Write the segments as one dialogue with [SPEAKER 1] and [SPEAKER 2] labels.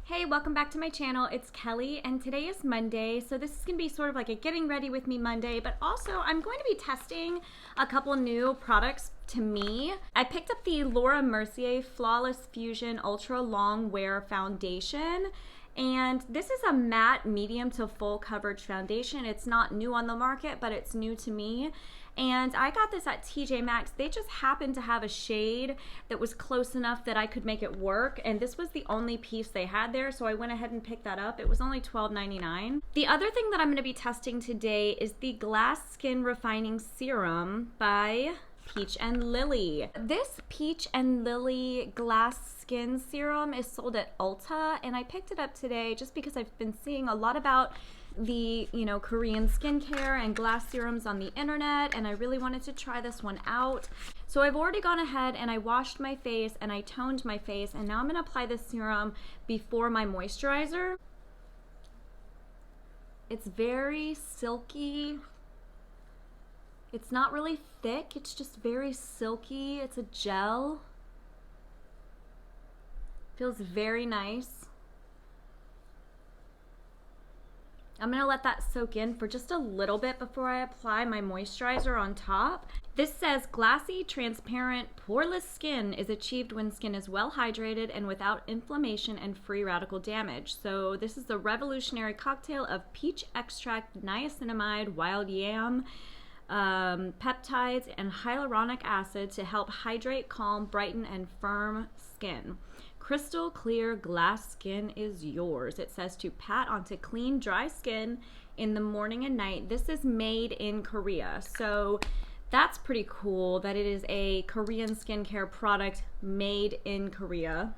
[SPEAKER 1] Hey, welcome back to my channel. It's Kelly and today is Monday. So this is gonna be sort of like a getting ready with me Monday, but also I'm going to be testing a couple new products to me. I picked up the Laura Mercier Flawless Fusion Ultra Long Wear Foundation. And this is a matte medium to full coverage foundation. It's not new on the market, but it's new to me. And I got this at TJ Maxx. They just happened to have a shade that was close enough that I could make it work. And this was the only piece they had there, so I went ahead and picked that up. It was only $12.99. The other thing that I'm gonna be testing today is the Glass Skin Refining Serum by Peach and Lily. This Peach and Lily Glass Skin Serum is sold at Ulta, and I picked it up today just because I've been seeing a lot about the Korean skincare and glass serums on the internet, and I really wanted to try this one out. So I've already gone ahead and I washed my face and I toned my face, and now I'm going to apply this serum before my moisturizer. It's very silky. It's not really thick, it's just very silky. It's a gel. Feels very nice. I'm gonna let that soak in for just a little bit before I apply my moisturizer on top. This says glassy, transparent, poreless skin is achieved when skin is well hydrated and without inflammation and free radical damage. So this is the revolutionary cocktail of peach extract, niacinamide, wild yam, peptides, and hyaluronic acid to help hydrate, calm, brighten, and firm skin. Crystal clear glass skin is yours. It says to pat onto clean, dry skin in the morning and night. This is made in Korea, so that's pretty cool that it is a Korean skincare product made in Korea.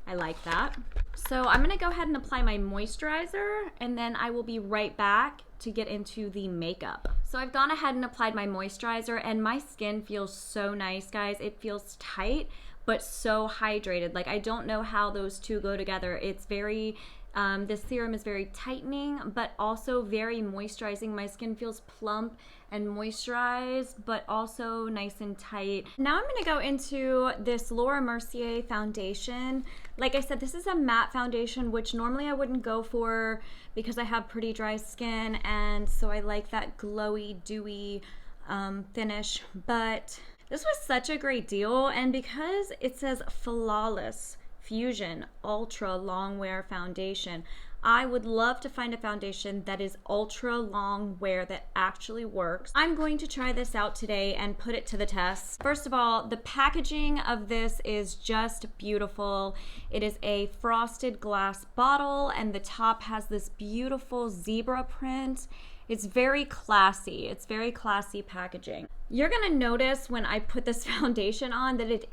[SPEAKER 1] I like that. So I'm gonna go ahead and apply my moisturizer, and then I will be right back to get into the makeup. So I've gone ahead and applied my moisturizer, and my skin feels so nice, guys. It feels tight, but so hydrated. Like, I don't know how those two go together. It's very, this serum is very tightening, but also very moisturizing. My skin feels plump and moisturized, but also nice and tight. Now I'm gonna go into this Laura Mercier foundation. Like I said, this is a matte foundation, which normally I wouldn't go for because I have pretty dry skin, and so I like that glowy, dewy finish. But this was such a great deal, and because it says Flawless Fusion Ultra Long Wear Foundation, I would love to find a foundation that is ultra long wear that actually works. I'm going to try this out today and put it to the test. First of all, the packaging of this is just beautiful. It is a frosted glass bottle, and the top has this beautiful zebra print. It's very classy. It's very classy packaging. You're gonna notice when I put this foundation on that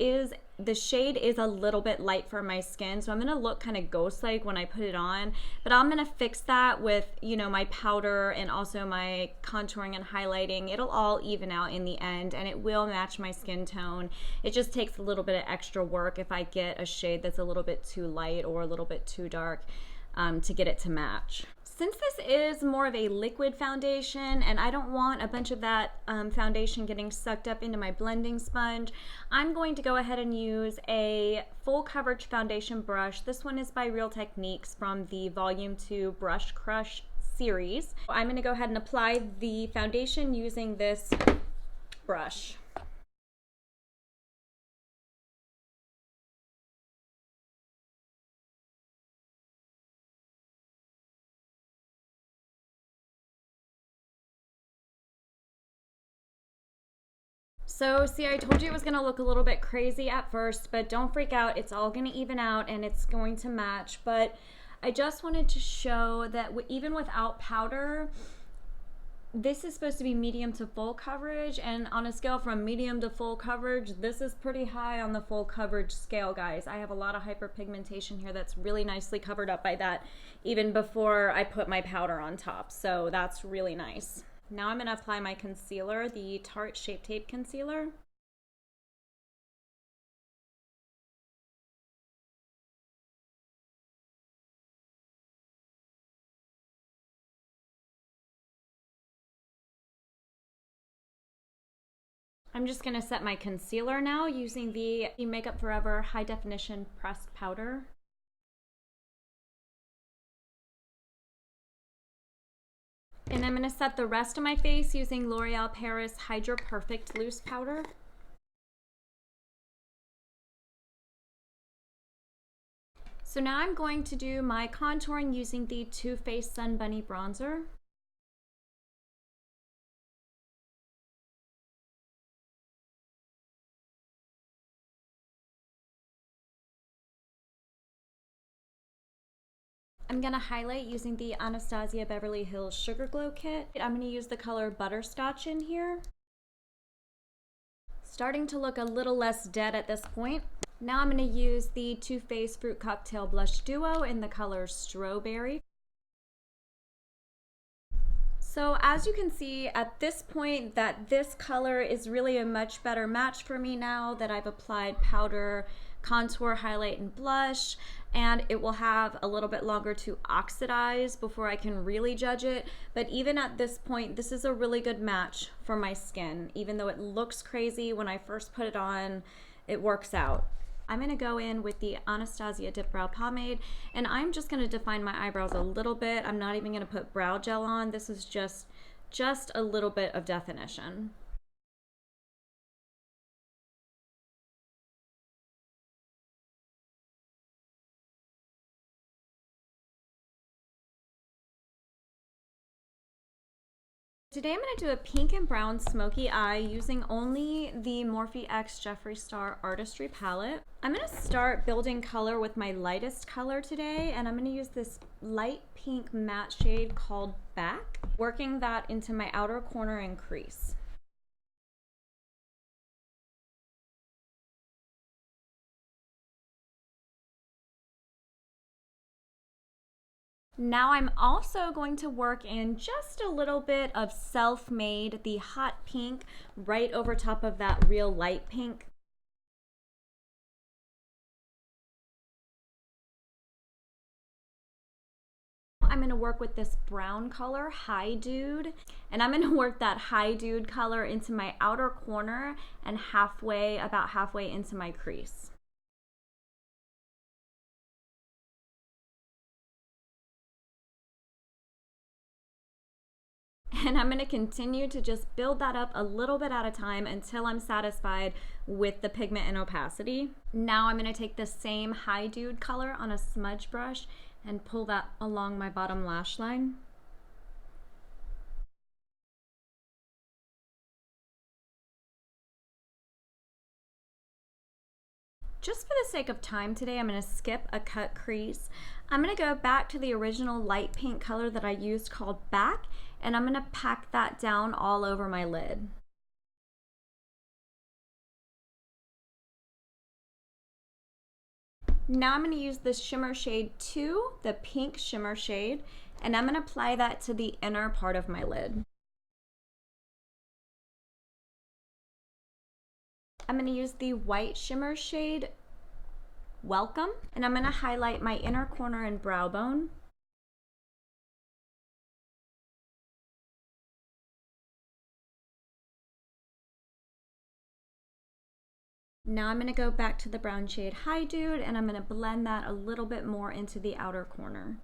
[SPEAKER 1] the shade is a little bit light for my skin, so I'm gonna look kind of ghost-like when I put it on, but I'm gonna fix that with, my powder and also my contouring and highlighting. It'll all even out in the end, and it will match my skin tone. It just takes a little bit of extra work if I get a shade that's a little bit too light or a little bit too dark to get it to match. Since this is more of a liquid foundation and I don't want a bunch of that foundation getting sucked up into my blending sponge, I'm going to go ahead and use a full coverage foundation brush. This one is by Real Techniques from the Volume 2 Brush Crush series. I'm going to go ahead and apply the foundation using this brush. So see, I told you it was gonna look a little bit crazy at first, but don't freak out. It's all gonna even out and it's going to match. But I just wanted to show that even without powder, this is supposed to be medium to full coverage, and on a scale from medium to full coverage, this is pretty high on the full coverage scale, guys. I have a lot of hyperpigmentation here that's really nicely covered up by that even before I put my powder on top, so that's really nice. Now I'm going to apply my concealer, the Tarte Shape Tape Concealer. I'm just going to set my concealer now using the Makeup Forever High Definition Pressed Powder. And I'm going to set the rest of my face using L'Oreal Paris Hydra Perfect Loose Powder. So now I'm going to do my contouring using the Too Faced Sun Bunny Bronzer. I'm going to highlight using the Anastasia Beverly Hills Sugar Glow Kit. I'm going to use the color Butterscotch in here. Starting to look a little less dead at this point. Now I'm going to use the Too Faced Fruit Cocktail Blush Duo in the color Strawberry. So as you can see at this point that this color is really a much better match for me now that I've applied powder, contour, highlight, and blush, and it will have a little bit longer to oxidize before I can really judge it. But even at this point, this is a really good match for my skin. Even though it looks crazy when I first put it on, it works out. I'm going to go in with the Anastasia Dip Brow Pomade, and I'm just going to define my eyebrows a little bit. I'm not even going to put brow gel on. This is just a little bit of definition. Today I'm going to do a pink and brown smoky eye using only the Morphe X Jeffree Star Artistry palette. I'm going to start building color with my lightest color today, and I'm going to use this light pink matte shade called Back, working that into my outer corner and crease. Now I'm also going to work in just a little bit of Self-Made, the hot pink, right over top of that real light pink. I'm going to work with this brown color, Hi Dude, and I'm going to work that Hi Dude color into my outer corner and about halfway into my crease. And I'm going to continue to just build that up a little bit at a time until I'm satisfied with the pigment and opacity. Now I'm going to take the same Hi Dude color on a smudge brush and pull that along my bottom lash line. Just for the sake of time today, I'm going to skip a cut crease. I'm going to go back to the original light pink color that I used called Back, and I'm going to pack that down all over my lid. Now I'm going to use this shimmer shade 2, the pink shimmer shade, and I'm going to apply that to the inner part of my lid. I'm going to use the white shimmer shade Welcome, and I'm going to highlight my inner corner and brow bone. Now I'm going to go back to the brown shade Hi Dude, and I'm going to blend that a little bit more into the outer corner.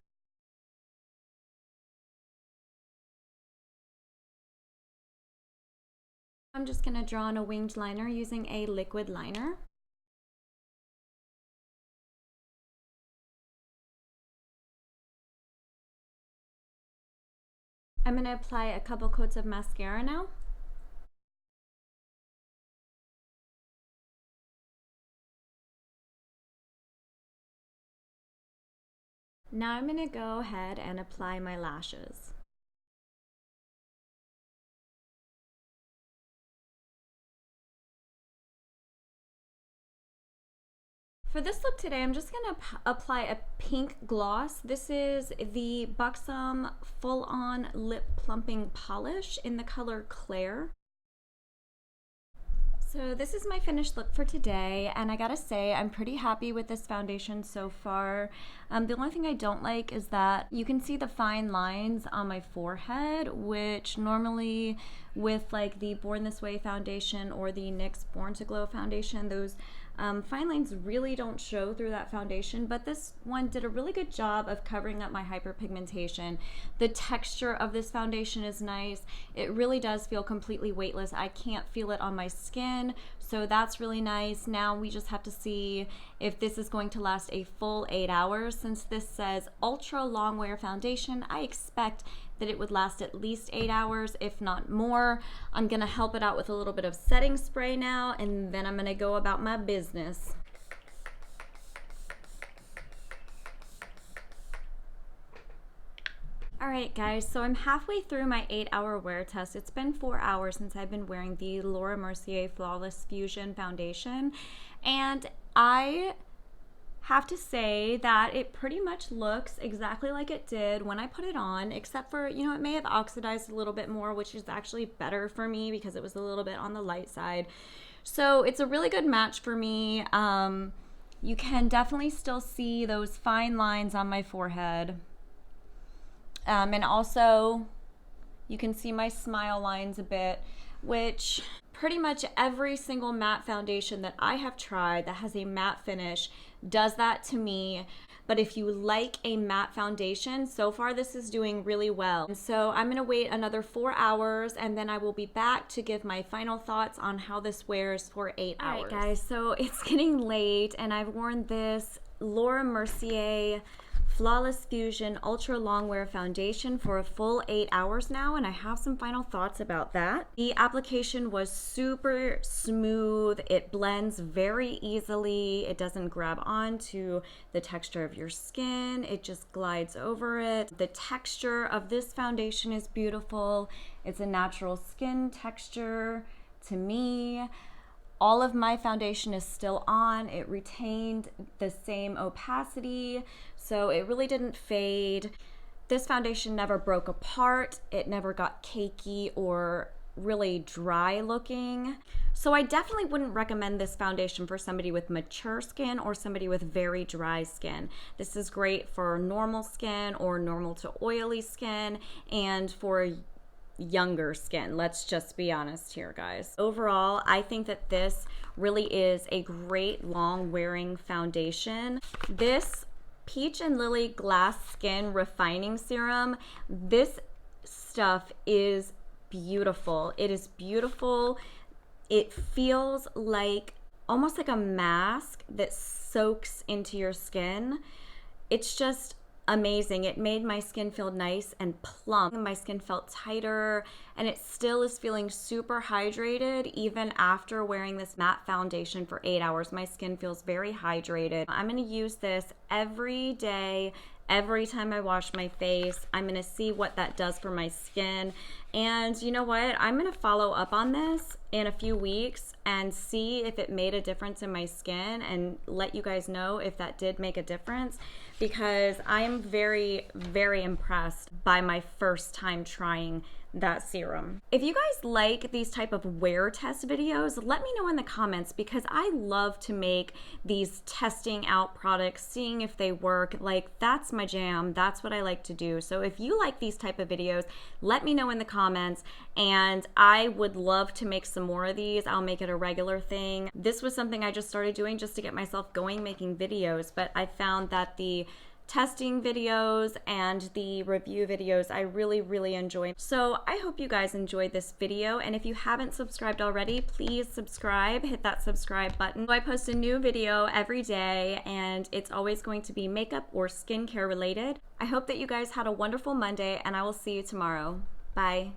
[SPEAKER 1] I'm just going to draw on a winged liner using a liquid liner. I'm going to apply a couple coats of mascara now. Now I'm going to go ahead and apply my lashes. For this look today, I'm just going to apply a pink gloss. This is the Buxom Full On Lip Plumping Polish in the color Claire. So this is my finished look for today, and I gotta say I'm pretty happy with this foundation so far. The only thing I don't like is that you can see the fine lines on my forehead, which normally with like the Born This Way foundation or the NYX Born to Glow foundation, those Fine lines really don't show through that foundation, but this one did a really good job of covering up my hyperpigmentation. The texture of this foundation is nice. It really does feel completely weightless. I can't feel it on my skin, so that's really nice. Now we just have to see if this is going to last a full 8 hours. Since this says ultra long wear foundation, I expect that it would last at least 8 hours, if not more. I'm gonna help it out with a little bit of setting spray now, and then I'm gonna go about my business. Alright guys, so I'm halfway through my 8-hour wear test. It's been 4 hours since I've been wearing the Laura Mercier Flawless Fusion Foundation, and I have to say that it pretty much looks exactly like it did when I put it on, except for, you know, it may have oxidized a little bit more, which is actually better for me because it was a little bit on the light side. So it's a really good match for me. You can definitely still see those fine lines on my forehead. And also you can see my smile lines a bit, which pretty much every single matte foundation that I have tried that has a matte finish does that to me. But if you like a matte foundation, so far this is doing really well. And so I'm gonna wait another 4 hours, and then I will be back to give my final thoughts on how this wears for 8 hours. All right guys, so it's getting late and I've worn this Laura Mercier Flawless Fusion Ultra Longwear Foundation for a full 8 hours now, and I have some final thoughts about that. The application was super smooth. It blends very easily. It doesn't grab onto the texture of your skin. It just glides over it. The texture of this foundation is beautiful. It's a natural skin texture to me. All of my foundation is still on. It retained the same opacity, so it really didn't fade. This foundation never broke apart. It never got cakey or really dry looking. So I definitely wouldn't recommend this foundation for somebody with mature skin or somebody with very dry skin. This is great for normal skin or normal to oily skin, and for younger skin. Let's just be honest here, guys. Overall, I think that this really is a great long wearing foundation. This Peach and Lily Glass Skin Refining Serum, this stuff is beautiful. It is beautiful. It feels like almost like a mask that soaks into your skin. It's just amazing. It made my skin feel nice and plump. My skin felt tighter, and it still is feeling super hydrated even after wearing this matte foundation for 8 hours. My skin feels very hydrated. I'm going to use this every day. Every time I wash my face, I'm gonna see what that does for my skin. And you know what? I'm gonna follow up on this in a few weeks and see if it made a difference in my skin and let you guys know if that did make a difference, because I am very, very impressed by my first time trying that serum. If you guys like these type of wear test videos, let me know in the comments, because I love to make these testing out products, seeing if they work. Like, that's my jam. That's what I like to do. So if you like these type of videos, let me know in the comments, and I would love to make some more of these. I'll make it a regular thing. This was something I just started doing just to get myself going making videos, but I found that the testing videos and the review videos I really, really enjoy. So I hope you guys enjoyed this video, and if you haven't subscribed already, please subscribe. Hit that subscribe button. I post a new video every day, and it's always going to be makeup or skincare related. I hope that you guys had a wonderful Monday, and I will see you tomorrow. Bye.